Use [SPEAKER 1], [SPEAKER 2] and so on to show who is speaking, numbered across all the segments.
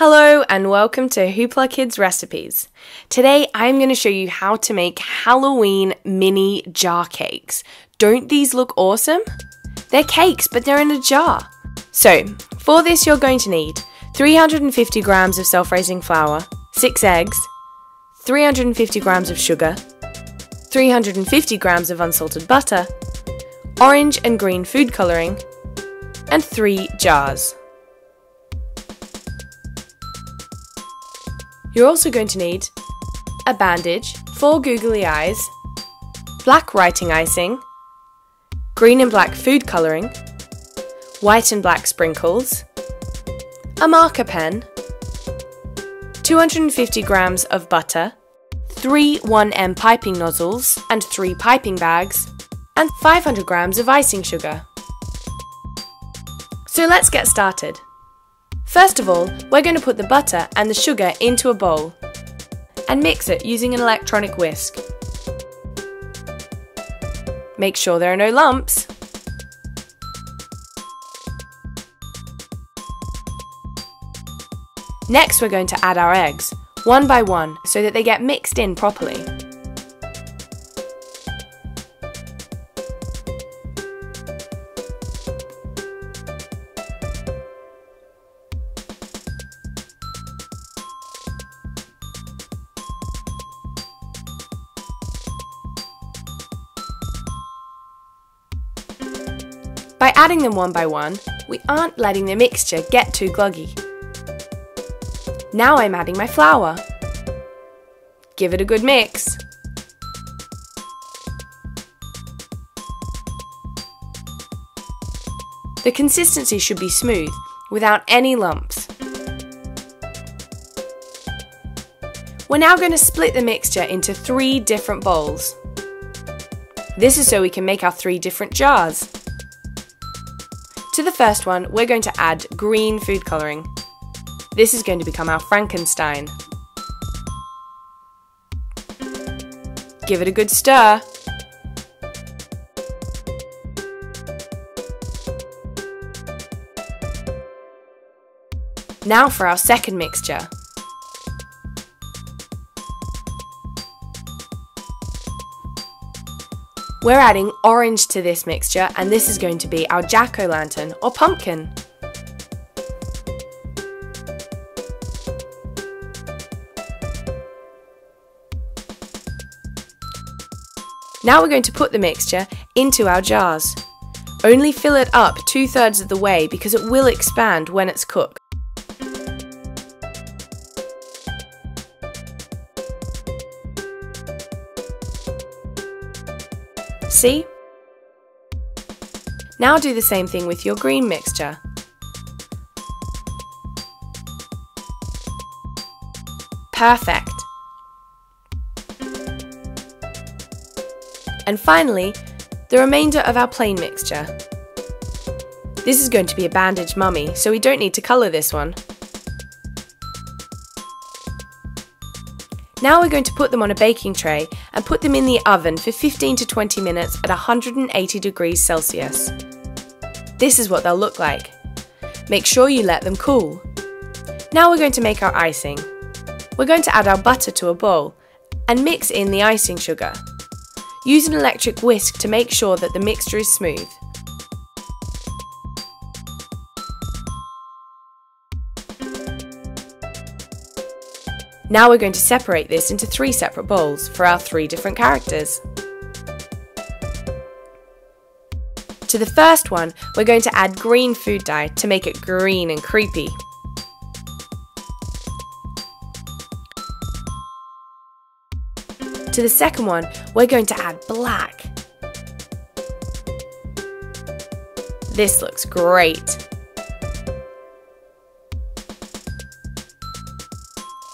[SPEAKER 1] Hello and welcome to Hoopla Kids Recipes. Today I'm going to show you how to make Halloween mini jar cakes. Don't these look awesome? They're cakes, but they're in a jar. So, for this you're going to need 350 grams of self-raising flour, 6 eggs, 350 grams of sugar, 350 grams of unsalted butter, orange and green food colouring, and 3 jars. You're also going to need a bandage, 4 googly eyes, black writing icing, green and black food colouring, white and black sprinkles, a marker pen, 250 grams of butter, 3 1M piping nozzles and 3 piping bags, and 500 grams of icing sugar. So let's get started. First of all, we're going to put the butter and the sugar into a bowl and mix it using an electronic whisk. Make sure there are no lumps. Next, we're going to add our eggs, one by one, so that they get mixed in properly. By adding them one by one, we aren't letting the mixture get too gluggy. Now I'm adding my flour. Give it a good mix. The consistency should be smooth, without any lumps. We're now going to split the mixture into 3 different bowls. This is so we can make our 3 different jars. To the first one, we're going to add green food colouring. This is going to become our Frankenstein. Give it a good stir. Now for our second mixture. We're adding orange to this mixture, and this is going to be our jack-o'-lantern or pumpkin. Now we're going to put the mixture into our jars. Only fill it up 2/3 of the way because it will expand when it's cooked. See? Now do the same thing with your green mixture. Perfect. And finally, the remainder of our plain mixture. This is going to be a bandage mummy, so we don't need to colour this one. Now we're going to put them on a baking tray and put them in the oven for 15 to 20 minutes at 180 degrees Celsius. This is what they'll look like. Make sure you let them cool. Now we're going to make our icing. We're going to add our butter to a bowl and mix in the icing sugar. Use an electric whisk to make sure that the mixture is smooth. Now we're going to separate this into 3 separate bowls for our 3 different characters. To the first one, we're going to add green food dye to make it green and creepy. To the second one, we're going to add black. This looks great.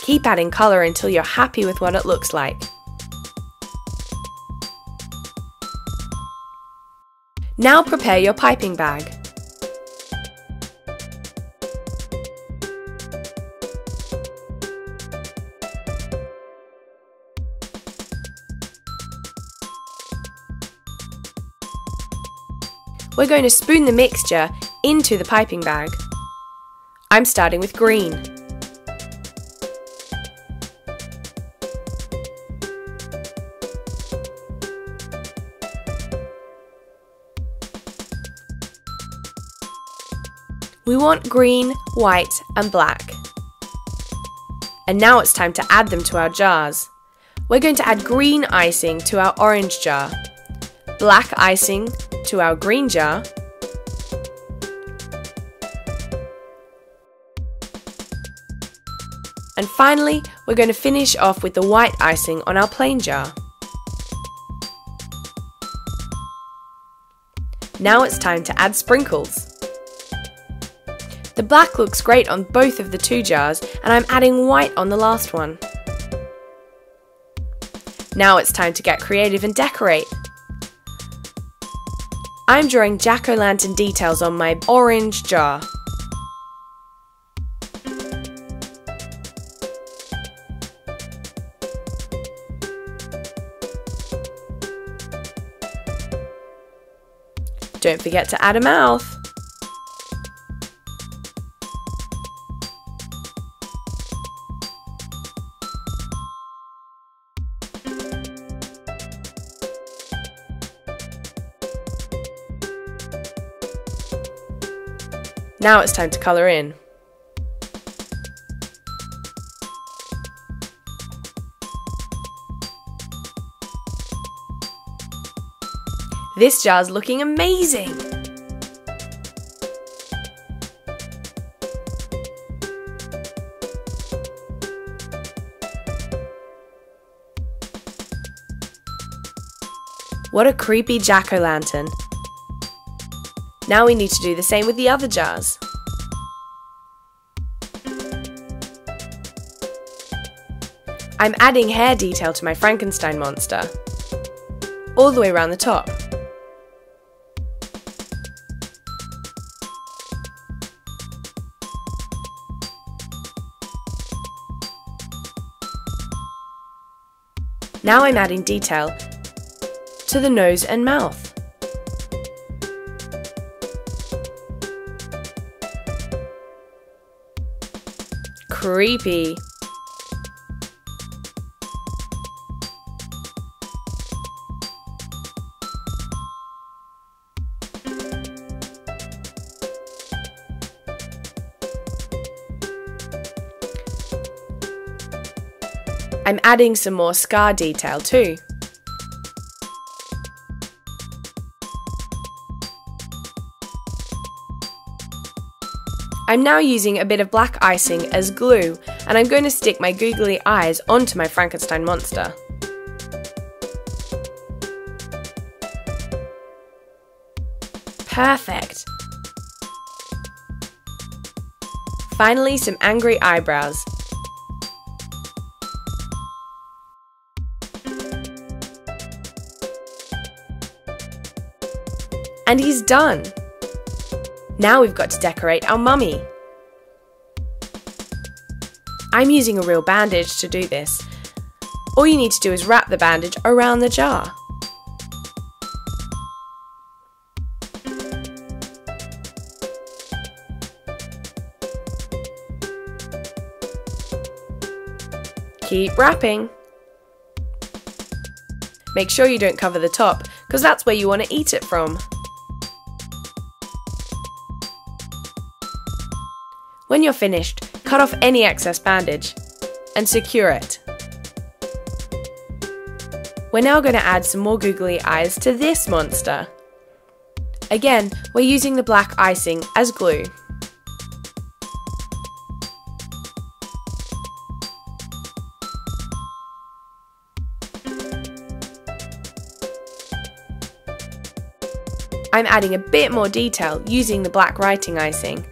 [SPEAKER 1] Keep adding colour until you're happy with what it looks like. Now prepare your piping bag. We're going to spoon the mixture into the piping bag. I'm starting with green. We want green, white, and black. And now it's time to add them to our jars. We're going to add green icing to our orange jar, black icing to our green jar, and finally, we're going to finish off with the white icing on our plain jar. Now it's time to add sprinkles. The black looks great on both of the two jars, and I'm adding white on the last one. Now it's time to get creative and decorate. I'm drawing jack-o'-lantern details on my orange jar. Don't forget to add a mouth. Now it's time to colour in. This jar's looking amazing! What a creepy jack-o'-lantern! Now we need to do the same with the other jars. I'm adding hair detail to my Frankenstein monster, all the way around the top. Now I'm adding detail to the nose and mouth. Creepy. I'm adding some more scar detail too. I'm now using a bit of black icing as glue, and I'm going to stick my googly eyes onto my Frankenstein monster. Perfect! Finally, some angry eyebrows. And he's done! Now we've got to decorate our mummy. I'm using a real bandage to do this. All you need to do is wrap the bandage around the jar. Keep wrapping. Make sure you don't cover the top, because that's where you want to eat it from. When you're finished, cut off any excess bandage and secure it. We're now going to add some more googly eyes to this monster. Again, we're using the black icing as glue. I'm adding a bit more detail using the black writing icing.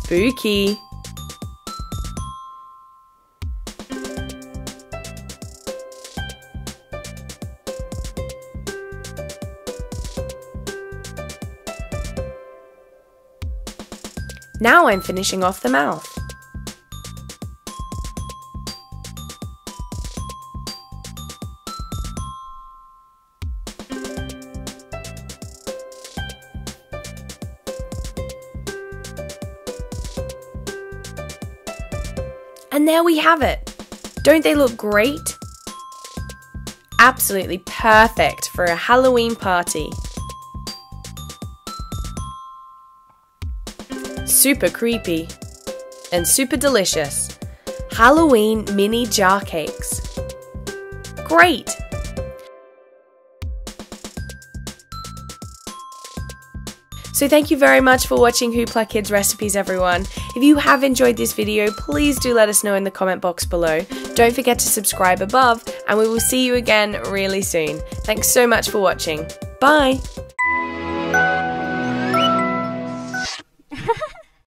[SPEAKER 1] Spooky! Now I'm finishing off the mouth. And there we have it! Don't they look great? Absolutely perfect for a Halloween party. Super creepy and super delicious. Halloween mini jar cakes. Great! So thank you very much for watching Hoopla Kids Recipes, everyone. If you have enjoyed this video, please do let us know in the comment box below. Don't forget to subscribe above, and we will see you again really soon. Thanks so much for watching. Bye!